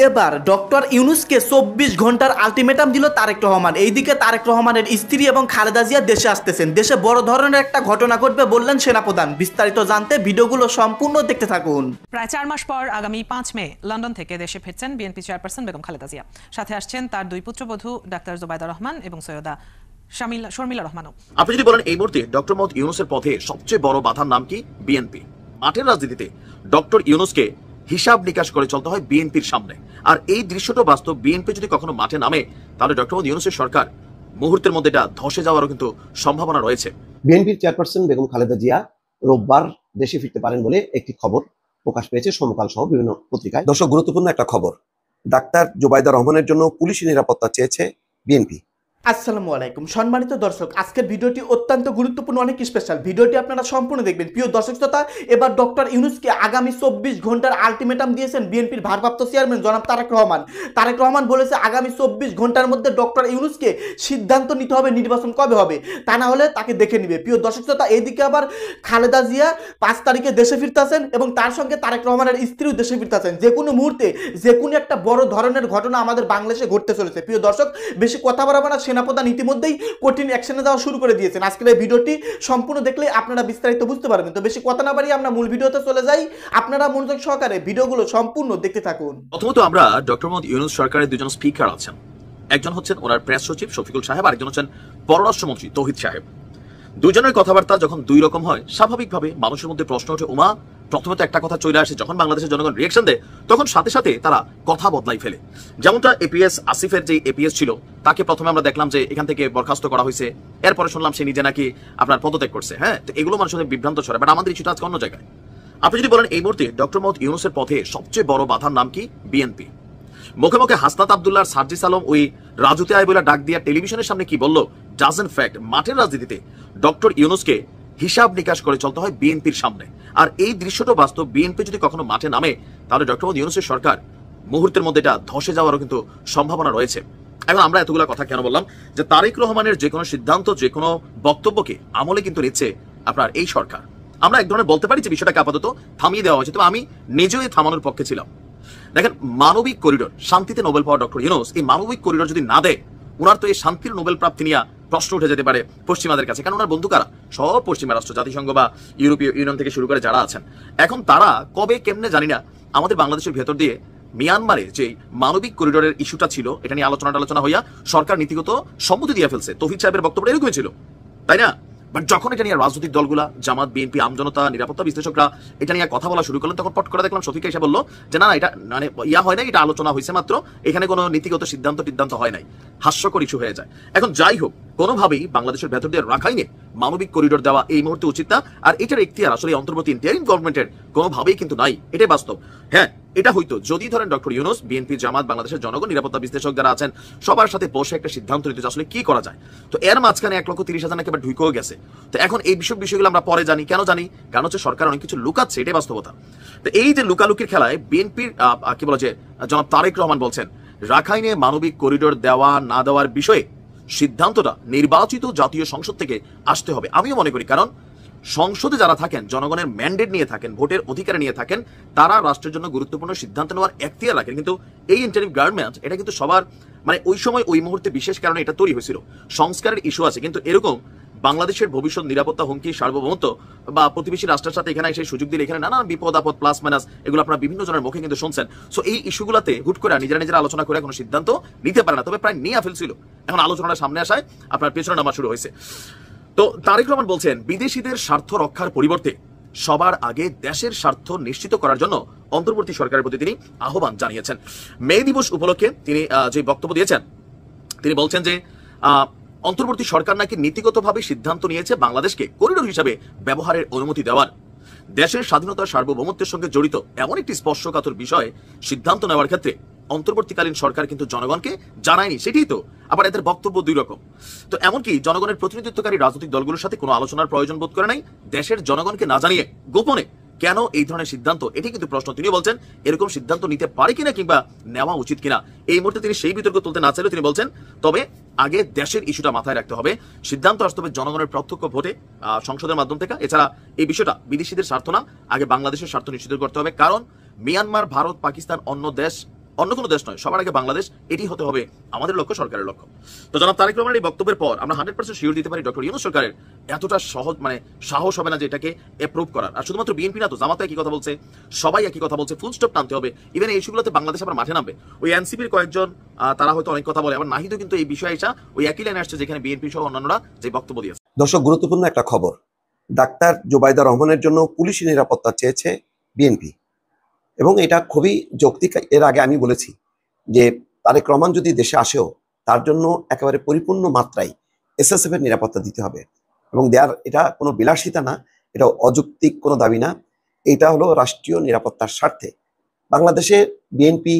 এবার ডক্টর ইউনূসকে ২৪ ঘন্টার আলটিমেটাম দিল তারেক রহমান। এইদিকে তারেক রহমানের স্ত্রী এবং খালেদা জিয়া দেশে আসতেছেন। দেশে বড় ধরনের একটা ঘটনা ঘটবে বললেন সেনাপ্রধান। বিস্তারিত জানতে ভিডিওগুলো সম্পূর্ণ দেখতে থাকুন। প্রায় ৪ মাস পর আগামী ৫ মে লন্ডন থেকে দেশে ফিরছেন বিএনপি চেয়ারপারসন বেগম খালেদা জিয়া। সাথে আসছেন তার দুই পুত্রবধূ ডাক্তার জোবায়দা রহমান এবং সৈয়দা শর্মিলা রহমানও। আপনি যদি বলেন এই মুহূর্তে ডক্টর মোহাম্মদ ইউনূসের পথে সবচেয়ে বড় বাধার নাম কি? বিএনপি। মাঠের রাজনীতিতে ডক্টর ইউনূসকে হিসাব নিকাশ করে চলতে হয় বিএনপির সামনে। আর এই দৃশ্যটা বাস্তব। বিএনপি যদি কখনো মাঠে নামে তাহলে ডক্টর মোহাম্মদ ইউনূসের সরকার মুহূর্তের মধ্যে এটা ধসে যাওয়ারও কিন্তু সম্ভাবনা রয়েছে। বিএনপির চেয়ারপারসন বেগম খালেদা জিয়া রোববার দেশে ফিরতে পারেন বলে একটি খবর প্রকাশ পেয়েছে সমকাল সহ বিভিন্ন পত্রিকায়। দর্শক, গুরুত্বপূর্ণ একটা খবর, ডাক্তার জোবায়দা রহমানের জন্য পুলিশি নিরাপত্তা চেয়েছে বিএনপি। আসসালামু আলাইকুম সম্মানিত দর্শক, আজকের ভিডিওটি অত্যন্ত গুরুত্বপূর্ণ, অনেক স্পেশাল। ভিডিওটি আপনারা সম্পূর্ণ দেখবেন। প্রিয় দর্শক শ্রোতা, এবার ডক্টর ইউনূসকে আগামী ২৪ ঘন্টার আলটিমেটাম দিয়েছেন বিএনপির ভারপ্রাপ্ত চেয়ারম্যান জনাব তারেক রহমান। তারেক রহমান বলেছে আগামী ২৪ ঘন্টার মধ্যে ডক্টর ইউনূসকে সিদ্ধান্ত নিতে হবে নির্বাচন কবে হবে, তা না হলে তাকে দেখে নিবে। প্রিয় দর্শক শ্রোতা, এইদিকে আবার খালেদা জিয়া ৫ তারিখে দেশে ফিরতেছেন এবং তার সঙ্গে তারেক রহমানের স্ত্রীও দেশে ফিরতেছেন। যে কোনো মুহূর্তে যে কোনো একটা বড় ধরনের ঘটনা আমাদের বাংলাদেশে ঘটতে চলেছে। প্রিয় দর্শক, বেশি কথা বাড়াবো না, সেনাপ্রধান ইতিমধ্যেই কঠিন অ্যাকশনে যাওয়া শুরু করে দিয়েছেন। আজকের এই ভিডিওটি সম্পূর্ণ দেখলে আপনারা বিস্তারিত বুঝতে পারবেন। তো বেশি কথা না বাড়িয়ে আমরা মূল ভিডিওতে চলে যাই। আপনারা মনোযোগ সহকারে ভিডিওগুলো সম্পূর্ণ দেখতে থাকুন। প্রথমত আমরা ডক্টর মোহাম্মদ ইউনূস সরকারের দুজন স্পিকার আছেন। একজন হচ্ছেন ওনার প্রেস সচিব শফিকুল সাহেব, আরেকজন হচ্ছেন পররাষ্ট্রমন্ত্রী তৌহিদ সাহেব। দুজনের কথাবার্তা যখন দুই রকম হয়, স্বাভাবিকভাবে মানুষের মধ্যে প্রশ্ন ওঠে, ওমা প্রথমে তো একটা কথা চলে আসে, যখন বাংলাদেশের জনগণ রিয়েকশন দেয় তখন সাথে সাথে তারা কথা বদলাই ফেলে। যেমনটা এপিএস আসিফের যে এপিএস ছিল, তাকে প্রথমে আমরা দেখলাম যে এখান থেকে বরখাস্ত করা হয়েছে, এরপরে শুনলাম সে নিজে নাকি আপনার পদত্যাগ করছে। হ্যাঁ, তো এগুলো মানুষের বিভ্রান্ত ছড়ায়, বাট আমাদের ইস্যুটা আজকে অন্য জায়গায়। আপনি যদি বলেন এই মুহূর্তে ডক্টর মোহাম্মদ ইউনূসের পথে সবচেয়ে বড় বাধার নাম কি? বিএনপি। মুখে মুখে হাসনাত আব্দুল্লাহ, সার্জিস আলম ওই রাজুতে আয় বলে ডাক দিয়া টেলিভিশনের সামনে কি বললো ডাজন্ট ফ্যাক্ট। মাঠের রাজনীতিতে ডক্টর ইউনূসকে হিসাব নিকাশ করে চলতে হয় বিএনপির সামনে। আর এই দৃশ্যটা বাস্তব। বিএনপি যদি কখনো মাঠে নামে তাহলে ডক্টর মোহাম্মদ ইউনূসের সরকার মুহূর্তের মধ্যে এটা ধসে যাওয়ারও কিন্তু সম্ভাবনা রয়েছে। এখন আমরা এতগুলো কথা কেন বললাম? যে তারেক রহমানের যে কোনো সিদ্ধান্ত, যে কোনো বক্তব্যকে আমলে কিন্তু নিচ্ছে আপনার এই সরকার। আমরা এক ধরনের বলতে পারি যে বিষয়টাকে আপাতত থামিয়ে দেওয়া হয়েছে, তবে আমি নিজেও থামানোর পক্ষে ছিলাম। দেখেন, মানবিক করিডোর, শান্তিতে নোবেল পাওয়া ডক্টর ইউনূস এই মানবিক করিডোর যদি না দেয়, ওনার তো এই শান্তির নোবেল প্রাপ্তি নিয়ে প্রশ্ন উঠে যেতে পারে পশ্চিমাদের কাছে। কারণ ওনার বন্ধু কারা? সব পশ্চিমা রাষ্ট্র, জাতিসংঘ বা ইউরোপীয় ইউনিয়ন থেকে শুরু করে যারা আছেন। এখন তারা কবে কেমনে জানি না আমাদের বাংলাদেশের ভেতর দিয়ে মিয়ানমারে যে মানবিক করিডোরের ইস্যুটা ছিল, এটা নিয়ে আলোচনা হইয়া সরকার নীতিগত সম্মতি দিয়ে ফেলছে। তৌহিদ সাহেবের বক্তব্য এরকমই ছিল, তাই না? বাট যখন এটা নিয়ে রাজনৈতিক দলগুলা, জামাত, বিএনপি, আমজনতা, নিরাপত্তা বিশ্লেষকরা এটা নিয়ে কথা বলা শুরু করলেন, তখন পট করে দেখলাম শফিক এসে বললো যে না, এটা মানে হয় নাই, এটা আলোচনা হয়েছে মাত্র, এখানে কোনো নীতিগত সিদ্ধান্ত হয় নাই। হাস্যকর ইস্যু হয়ে যায়। এখন যাই হোক, কোনোভাবেই বাংলাদেশের ভেতর দিয়ে রাখাইনে মানবিক করিডোর দেওয়া এই মুহূর্তে উচিত না। আর এটার এখতিয়ার আসলে অন্তর্বর্তী ইন্টারিম গভর্নমেন্টের কোনোভাবেই কিন্তু নাই, এটাই বাস্তব। হ্যাঁ, এটা হয়তো যদি ধরেন ডক্টর ইউনূস, বিএনপি, জামাত, বাংলাদেশের জনগণ, নিরাপত্তা বিশ্লেষক যারা আছেন সবার সাথে বসে একটা সিদ্ধান্ত নিতে আসলে কি করা যায়। তো এর মাঝখানে ১,৩০,০০০ নাকি আবার ঢুকেও গেছে। তো এখন এই বিষয়গুলো আমরা পরে জানি। কেন জানি? কারণ হচ্ছে সরকার অনেক কিছু লুকাচ্ছে, এটাই বাস্তবতা। তো এই যে লুকালুকির খেলায় বিএনপির কি বলে যে জনাব তারেক রহমান বলছেন রাখাইনে মানবিক করিডোর দেওয়া না দেওয়ার বিষয়ে সিদ্ধান্তটা নির্বাচিত জাতীয় সংসদ থেকে আসতে হবে। আমিও মনে করি, কারণ সংসদে যারা থাকেন, জনগণের ম্যান্ডেট নিয়ে থাকেন, ভোটের অধিকার নিয়ে থাকেন, তারা রাষ্ট্রের জন্য গুরুত্বপূর্ণ সিদ্ধান্ত নেওয়ার এখতিয়ার রাখেন। কিন্তু এই ইন্টারিম গভর্নমেন্ট এটা কিন্তু সবার মানে ওই সময় ওই মুহূর্তে বিশেষ কারণে এটা তৈরি হয়েছিল। সংস্কারের ইস্যু আছে, কিন্তু এরকম বাংলাদেশের ভবিষ্যৎ নিরাপত্তা হুমকি, সার্বভৌমত্ব বা প্রতিবেশী রাষ্ট্রের সাথে এখানে এসে সুযোগ দিলে এখানে নানান বিপদ আপদ প্লাস মাইনাস এগুলো আপনারা বিভিন্ন জনের মুখে কিন্তু শুনছেন। সো এই ইস্যুগুলোতে হুট করে নিজেরা আলোচনা করে কোনো সিদ্ধান্ত নিতে পারে না, তবে প্রায় নিয়ে ফেলছিল। এখন আলোচনাটা সামনে আসায় আপনার পেছনে নামা শুরু হয়েছে। তো তারেক রহমান বলছেন বিদেশিদের স্বার্থ রক্ষার পরিবর্তে সবার আগে দেশের স্বার্থ নিশ্চিত করার জন্য অন্তর্বর্তী সরকারের প্রতি তিনি আহ্বান জানিয়েছেন। মে দিবস উপলক্ষে তিনি যে বক্তব্য দিয়েছেন, তিনি বলছেন যে অন্তর্বর্তী সরকার নাকি নীতিগতভাবে সিদ্ধান্ত নিয়েছে বাংলাদেশকে করিডোর হিসাবে ব্যবহারের অনুমতি দেওয়ার। দেশের স্বাধীনতা সার্বভৌমত্বের সঙ্গে জড়িত এমন একটি স্পর্শকাতর বিষয়ে সিদ্ধান্ত নেওয়ার ক্ষেত্রে অন্তর্বর্তীকালীন সরকার কিন্তু জনগণকে জানায়নি। সেটাই তো আবার এদের বক্তব্য দুই রকম। তো এমনকি জনগণের প্রতিনিধিত্বকারী রাজনৈতিক দলগুলোর সাথে কোনো আলোচনার প্রয়োজন বোধ করে নাই, দেশের জনগণকে না জানিয়ে গোপনে কেন এই ধরনের সিদ্ধান্ত, এটি কিন্তু প্রশ্ন। তিনি বলছেন এরকম সিদ্ধান্ত নিতে পারে কিনা কিংবা নেওয়া উচিত কিনা। এই মুহূর্তে তিনি সেই বিতর্ক তুলতে না চাইলেও তিনি বলছেন তবে আগে দেশের ইস্যুটা মাথায় রাখতে হবে, সিদ্ধান্ত আসতে হবে জনগণের প্রত্যক্ষ ভোটে, সংসদের মাধ্যম থেকে। এছাড়া এই বিষয়টা বিদেশিদের স্বার্থ না, আগে বাংলাদেশের স্বার্থ নিশ্চিত করতে হবে। কারণ মিয়ানমার, ভারত, পাকিস্তান অন্য দেশ অন্য কোনো দেশ নয়, সবার আগে বাংলাদেশ, এটি হতে হবে আমাদের লক্ষ্য, সরকারের লক্ষ্য। তো জনাব তারেক রহমানের এই বক্তব্যের পর আমরা 100% শিওর দিতে পারি ডক্টর ইউনূস সরকারের এতটা সহজ সাহস হবে না যে এটাকে অ্যাপ্রুভ করার। আর শুধুমাত্র বিএনপি না তো, জামাতও একই কথা বলছে, সবাই একই কথা বলছে, ফুল স্টপ টানতে হবে। ইভেন এই ইস্যুগুলোতে বাংলাদেশ আবার মাঠে নামবে। ওই এনসিপির কয়েকজন তারা হয়তো অনেক কথা বলে, আবার নাহিদও কিন্তু এই বিষয়ে এসে ওই একই লাইনে আসছে যেখানে বিএনপি সহ অন্যান্যরা যে বক্তব্য দিয়েছে। দর্শক, গুরুত্বপূর্ণ একটা খবর। ডাক্তার জুবাইদা রহমানের জন্য পুলিশি নিরাপত্তা চেয়েছে বিএনপি, এবং এটা খুবই যৌক্তিক। এর আগে আমি বলেছি যে তারেক রহমান যদি দেশে আসেও তার জন্য একেবারে পরিপূর্ণ মাত্রায় এসএসএফ এর নিরাপত্তা দিতে হবে, এবং এটা কোনো বিলাসিতা না, এটা অযৌক্তিক কোনো দাবি না, এটা হলো রাষ্ট্রীয় নিরাপত্তার স্বার্থে। বাংলাদেশে বিএনপি,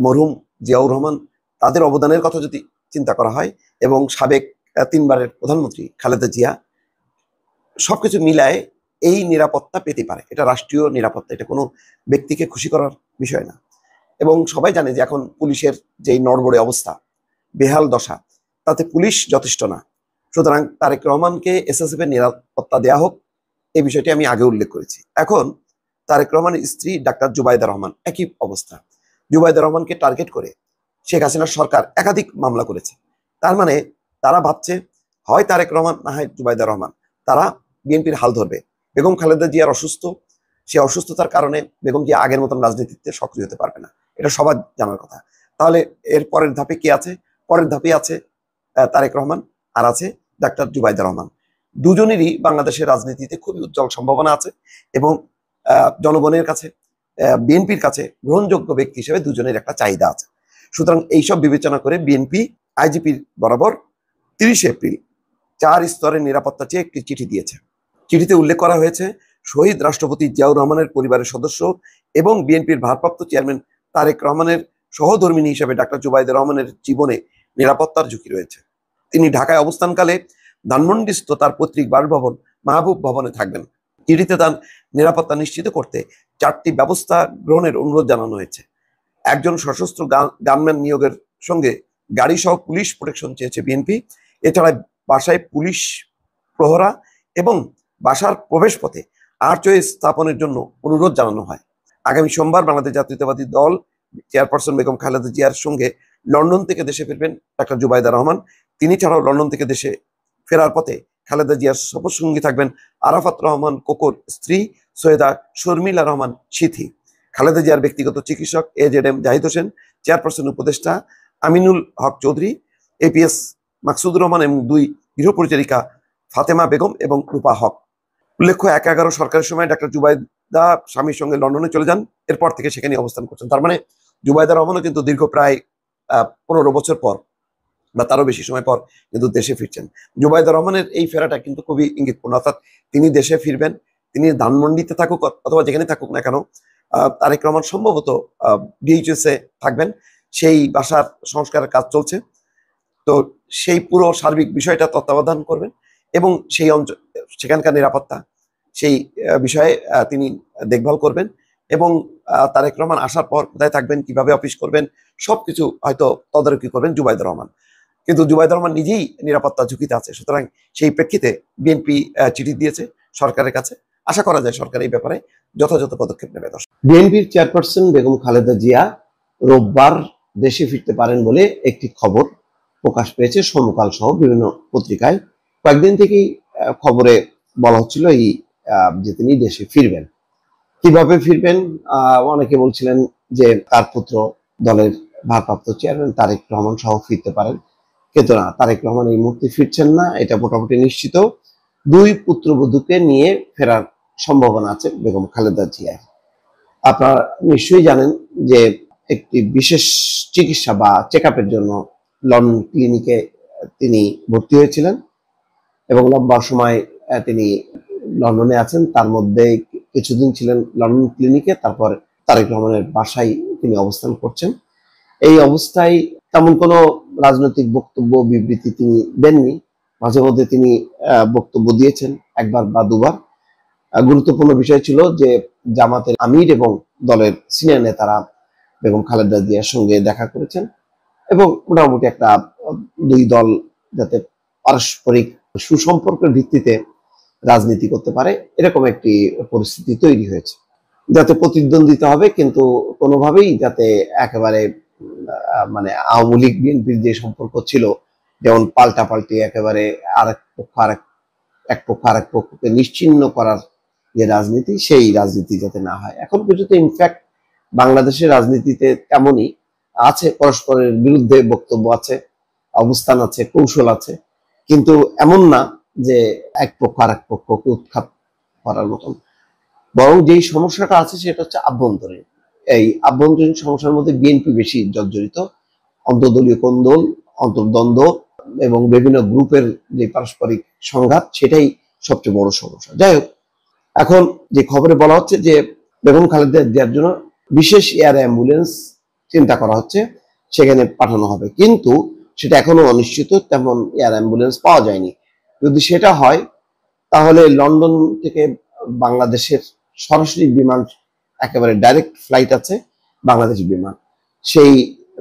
মরহুম জিয়াউর রহমান, তাদের অবদানের কথা যদি চিন্তা করা হয়, এবং সাবেক 3 বারের প্রধানমন্ত্রী খালেদা জিয়া, সবকিছু মিলায় এই নিরাপত্তা পেতে পারে। এটা রাষ্ট্রীয় নিরাপত্তা, এটা কোনো ব্যক্তিকে খুশি করার বিষয় না। এবং সবাই জানে যে এখন পুলিশের যেই নড়বড়ে অবস্থা, বেহাল দশা, তাতে পুলিশ যথেষ্ট না। সুতরাং তারেক রহমানকে এসএসএফ এর নিরাপত্তা দেওয়া হোক, এই বিষয়টি আমি আগে উল্লেখ করেছি। এখন তারেক রহমানের স্ত্রী ডাক্তার জুবাইদা রহমান, একই অবস্থা। জুবাইদা রহমানকে টার্গেট করে শেখ হাসিনার সরকার একাধিক মামলা করেছে। তার মানে তারা ভাবছে হয় তারেক রহমান না হয় জুবাইদা রহমান, তারা বিএনপির হাল ধরবে। বেগম খালেদা জিয়ার অসুস্থ, সে অসুস্থতার কারণে বেগম জিয়া আগের মতন রাজনীতিতে সক্রিয় হতে পারবে না, এটা সবার জানার কথা। তাহলে এর পরের ধাপে কি আছে? পরের ধাপে আছে তারেক রহমান, আর আছে ডাক্তার জুবাইদা রহমান। দুজনেরই বাংলাদেশের রাজনীতিতে খুবই উজ্জ্বল সম্ভাবনা আছে, এবং জনগণের কাছে, বিএনপির কাছে গ্রহণযোগ্য ব্যক্তি হিসেবে দুজনের একটা চাহিদা আছে। সুতরাং এইসব বিবেচনা করে বিএনপি আইজিপির বরাবর 30 এপ্রিল 4 স্তরের নিরাপত্তা চেয়ে একটি চিঠি দিয়েছে। চিঠিতে উল্লেখ করা হয়েছে শহীদ রাষ্ট্রপতি জিয়াউর রহমানের পরিবারের সদস্য এবং বিএনপির ভারপ্রাপ্ত চেয়ারম্যান তারেক রহমানের সহধর্মিণী হিসেবে ডাক্তার জুবাইদা রহমানের জীবনে নিরাপত্তার ঝুঁকি রয়েছে। তিনি ঢাকায় অবস্থানকালে ধানমন্ডিস্থ তার পৈতৃক বাসভবন মাহবুব ভবনে থাকবেন। চিঠিতে তার নিরাপত্তা নিশ্চিত করতে 4টি ব্যবস্থা গ্রহণের অনুরোধ জানানো হয়েছে। একজন সশস্ত্র গানম্যান নিয়োগের সঙ্গে গাড়ি সহ পুলিশ প্রোটেকশন চেয়েছে বিএনপি। এছাড়া বাসায় পুলিশ প্রহরা এবং বাসার প্রবেশ পথে আর্চওয়ে স্থাপনের জন্য অনুরোধ জানানো হয়। আগামী সোমবার বাংলাদেশ জাতীয়তাবাদী দল চেয়ারপারসন বেগম খালেদা জিয়ার সঙ্গে লন্ডন থেকে দেশে ফিরবেন ডাক্তার জুবাইদা রহমান। তিনি ছাড়াও লন্ডন থেকে দেশে ফেরার পথে খালেদা জিয়ার সফরসঙ্গী থাকবেন আরাফাত রহমান কোকোর স্ত্রী সৈয়দা শর্মিলা রহমান সিথি, খালেদা জিয়ার ব্যক্তিগত চিকিৎসক AZM জাহিদ হোসেন, চেয়ারপারসন উপদেষ্টা আমিনুল হক চৌধুরী, APS মাকসুদুর রহমান এবং 2 গৃহপরিচারিকা ফাতেমা বেগম এবং রূপা হক। উল্লেখ্য 1/11 সরকারের সময় ডাক্তার জুবাইদা স্বামীর সঙ্গে লন্ডনে চলে যান, এরপর থেকে সেখানে অবস্থান করছেন। তার মানে জুবাইদা রহমানও কিন্তু দীর্ঘ প্রায় 15 বছর পর বা তারও বেশি সময় পর কিন্তু দেশে ফিরছেন। জুবাইদা রহমানের এই ফেরাটা কিন্তু খুবই ইঙ্গিতপূর্ণ, অর্থাৎ তিনি দেশে ফিরবেন। তিনি ধানমন্ডিতে থাকুক অথবা যেখানে থাকুক না কেন, তারেক রহমান সম্ভবত DHS এ থাকবেন। সেই বাসার সংস্কারের কাজ চলছে, তো সেই পুরো সার্বিক বিষয়টা তত্ত্বাবধান করবেন, এবং সেই অঞ্চল, সেখানকার নিরাপত্তা, সেই বিষয়ে তিনি দেখভাল করবেন। এবং তারেক রহমান আসার পর কোথায় থাকবেন, কিভাবে অফিস করবেন, সবকিছু হয়তো তদারকি করবেন জুবাইদা রহমান। কিন্তু জুবাইদা রহমান নিজেই নিরাপত্তা ঝুঁকিতে আছে। সুতরাং সেই প্রেক্ষিতে বিএনপি চিঠি দিয়েছে সরকারের কাছে। আশা করা যায় সরকার এই ব্যাপারে যথাযথ পদক্ষেপ নেবে। বিএনপির চেয়ারপারসন বেগম খালেদা জিয়া রোববার দেশে ফিরতে পারেন বলে একটি খবর প্রকাশ পেয়েছে সমকাল সহ বিভিন্ন পত্রিকায়। কয়েকদিন থেকেই খবরে বলা হচ্ছিল যে তিনি দেশে ফিরবেন। কিভাবে ফিরবেন? অনেকে বলছিলেন যে তার পুত্র দলের ভারপ্রাপ্ত চেয়ারম্যান তারেক রহমান সহ ফিরতে পারেন, কিন্তু না, তারেক রহমান এই মুহূর্তে ফিরছেন না, এটা মোটামুটি নিশ্চিত। 2 পুত্রবধূকে নিয়ে ফেরার সম্ভাবনা আছে বেগম খালেদা জিয়া। আপনারা নিশ্চয়ই জানেন যে একটি বিশেষ চিকিৎসা বা চেক আপের জন্য লন্ডন ক্লিনিকে তিনি ভর্তি হয়েছিলেন, এবং লম্বা সময় তিনি লন্ডনে আছেন। তার মধ্যে কিছুদিন ছিলেন লন্ডন ক্লিনিকে, তারপর তারেক রহমানের বাসায় তিনি অবস্থান করছেন। এই অবস্থায় তেমন কোনো রাজনৈতিক বক্তব্য বিবৃতি তিনি দেননি। মাঝে মধ্যে তিনি বক্তব্য দিয়েছেন 1বার বা 2বার। গুরুত্বপূর্ণ বিষয় ছিল যে জামাতের আমির এবং দলের সিনিয়র নেতারা বেগম খালেদা জিয়ার সঙ্গে দেখা করেছেন, এবং মোটামুটি একটা 2 দল যাতে পারস্পরিক সুসম্পর্কের ভিত্তিতে রাজনীতি করতে পারে, এরকম একটি পরিস্থিতি তৈরি হয়েছে। যাতে প্রতিদ্বন্দ্বিতা হবে, কিন্তু কোনোভাবেই যাতে একেবারে মানে আওয়ামী লীগ বিএনপির যে সম্পর্ক ছিল, যেমন পাল্টাপাল্টি একেবারে এক পক্ষ আরেক পক্ষকে নিশ্চিহ্ন করার যে রাজনীতি, সেই রাজনীতি যাতে না হয়। এখন পর্যন্ত ইনফ্যাক্ট বাংলাদেশের রাজনীতিতে তেমনই আছে, পরস্পরের বিরুদ্ধে বক্তব্য আছে, অবস্থান আছে, কৌশল আছে, কিন্তু এমন না যে এক পক্ষ আরেক পক্ষকে উৎখাত করার মতন। বরং যেই সমস্যাটা আছে সেটা হচ্ছে আভ্যন্তরীণ। এই আভ্যন্তরীণ সমস্যার মধ্যে বিএনপি বেশি জর্জরিত। অন্তর্দলীয় কোন্দল, অন্তর্দ্বন্দ্ব এবং বিভিন্ন গ্রুপের যে পারস্পরিক সংঘাত, সেটাই সবচেয়ে বড় সমস্যা। যাই হোক, এখন যে খবরে বলা হচ্ছে যে বেগম খালেদা জিয়ার জন্য বিশেষ এয়ার অ্যাম্বুলেন্স চিন্তা করা হচ্ছে, সেখানে পাঠানো হবে, কিন্তু সেটা এখনো অনিশ্চিত। তেমন এয়ার অ্যাম্বুলেন্স পাওয়া যায়নি। যদি সেটা হয় তাহলে লন্ডন থেকে বাংলাদেশের সরাসরি বিমান, একেবারে ডাইরেক্ট ফ্লাইট আছে বাংলাদেশ বিমান, সেই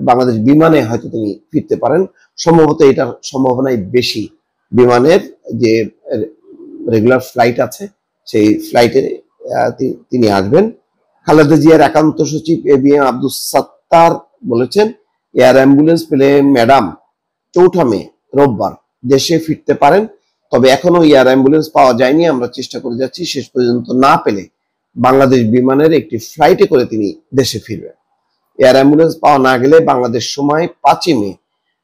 বাংলাদেশ বিমানে হয়তো তিনি ফিরতে পারেন। সম্ভবত এটার সম্ভাবনাই বেশি। বিমানের যে রেগুলার ফ্লাইট আছে সেই ফ্লাইটে তিনি আসবেন। খালেদা জিয়ার একান্ত সচিব ABM আব্দুস সাত্তার বলেছেন, এয়ার অ্যাম্বুলেন্স পেলে ম্যাডাম 4 মে রোববার দেশে ফিরতে পারেন। তবে এখনো এয়ার অ্যাম্বুলেন্স পাওয়া যায়নি, আমরা চেষ্টা করে যাচ্ছি। শেষ পর্যন্ত না পেলে বাংলাদেশ বিমানের একটি ফ্লাইটে করে তিনি দেশে ফিরবেন। এয়ার অ্যাম্বুলেন্স পাওয়া না গেলে বাংলাদেশ সময় 5 মে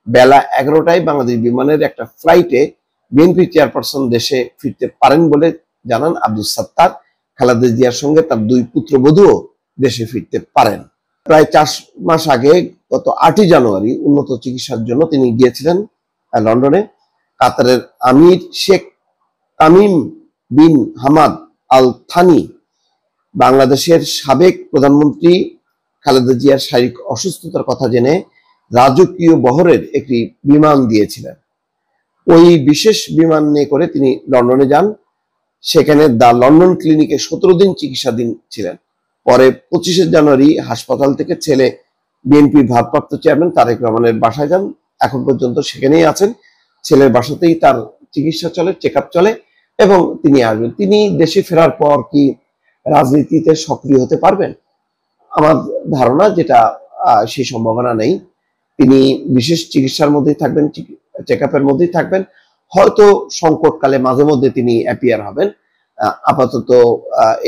বেলা 11টায় বাংলাদেশ বিমানের একটা ফ্লাইটে বিএনপি চেয়ারপারসন দেশে ফিরতে পারেন বলে জানান আব্দুস সাত্তার। খালেদা জিয়ার সঙ্গে তার 2 পুত্রবধূও দেশে ফিরতে পারেন। প্রায় 4 মাস আগে গত 8 জানুয়ারি উন্নত চিকিৎসার জন্য তিনি গিয়েছিলেন লন্ডনে। কাতারের আমির Sheikh Tamim bin Hamad Al Thani বাংলাদেশের সাবেক প্রধানমন্ত্রী খালেদা জিয়ার শারীরিক অসুস্থতার কথা জেনে রাজকীয় বহরের একটি বিমান দিয়েছিলেন। ওই বিশেষ বিমান নিয়ে করে তিনি লন্ডনে যান। সেখানে দ্য লন্ডন ক্লিনিকে 17 দিন চিকিৎসাধীন ছিলেন। পরে 25 জানুয়ারি হাসপাতাল থেকে ছেলে বিএনপি ভারপ্রাপ্ত চেয়ারম্যান তারেক রহমানের বাসায় যান। এখন পর্যন্ত সেখানেই আছেন। ছেলের বাসাতেই তার চিকিৎসা চলে, চেক আপ চলে এবং তিনি আসবেন। তিনি দেশে ফেরার পর কি রাজনীতিতে সক্রিয় হতে পারবেন? আমার ধারণা যেটা সেই সম্ভাবনা নেই। তিনি বিশেষ চিকিৎসার মধ্যেই থাকবেন, চেক আপের মধ্যেই থাকবেন। হয়তো সংকটকালে মাঝে মধ্যে তিনি অ্যাপিয়ার হবেন। আপাতত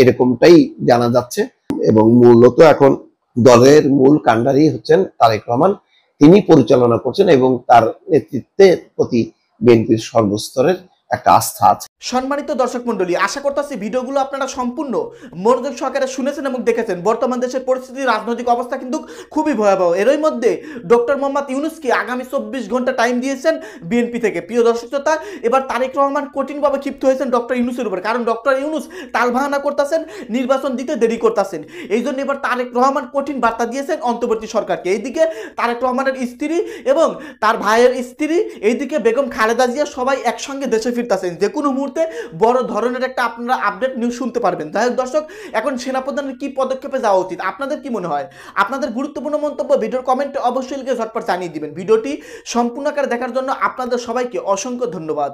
এরকমটাই জানা যাচ্ছে। এবং মূলত এখন দলের মূল কাণ্ডারি হচ্ছেন তারেক রহমান। তিনি পরিচালনা করছেন এবং তার নেতৃত্বের প্রতি বিএনপির সর্বস্তরের একটা আস্থা আছে। সম্মানিত দর্শক মন্ডলী, আশা করতেছি ভিডিওগুলো আপনারা সম্পূর্ণ মনোযোগ সহকারে শুনেছেন এবং দেখেছেন। বর্তমান দেশের পরিস্থিতি, রাজনৈতিক অবস্থা কিন্তু খুবই ভয়াবহ। এরই মধ্যে ডক্টর মোহাম্মদ ইউনূসকে আগামী 24 ঘন্টা টাইম দিয়েছেন বিএনপি থেকে। প্রিয় দর্শক শ্রোতা, এবার তারেক রহমান কঠিনভাবে ক্ষিপ্ত হয়েছেন ডক্টর ইউনূসের উপর, কারণ ডক্টর ইউনূস তালবাহানা করতেছেন, নির্বাচন দিতে দেরি করতেছেন। এই জন্য এবার তারেক রহমান কঠিন বার্তা দিয়েছেন অন্তর্বর্তী সরকারকে। এইদিকে তারেক রহমানের স্ত্রী এবং তার ভাইয়ের স্ত্রী, এইদিকে বেগম খালেদা জিয়া সবাই একসঙ্গে দেশে ফিরতেছেন। যে কোনো মুহূর্তে বড় ধরনের একটা আপনারা আপডেট নিউজ শুনতে পারবেন। যাই হোক দর্শক, এখন সেনাপ্রধানের কি পদক্ষেপে যাওয়া উচিত, আপনাদের কি মনে হয়? আপনাদের গুরুত্বপূর্ণ মন্তব্য ভিডিওর কমেন্টে অবশ্যই লিখে ঝটপট জানিয়ে দিবেন। ভিডিওটি সম্পূর্ণ আকারে দেখার জন্য আপনাদের সবাইকে অসংখ্য ধন্যবাদ।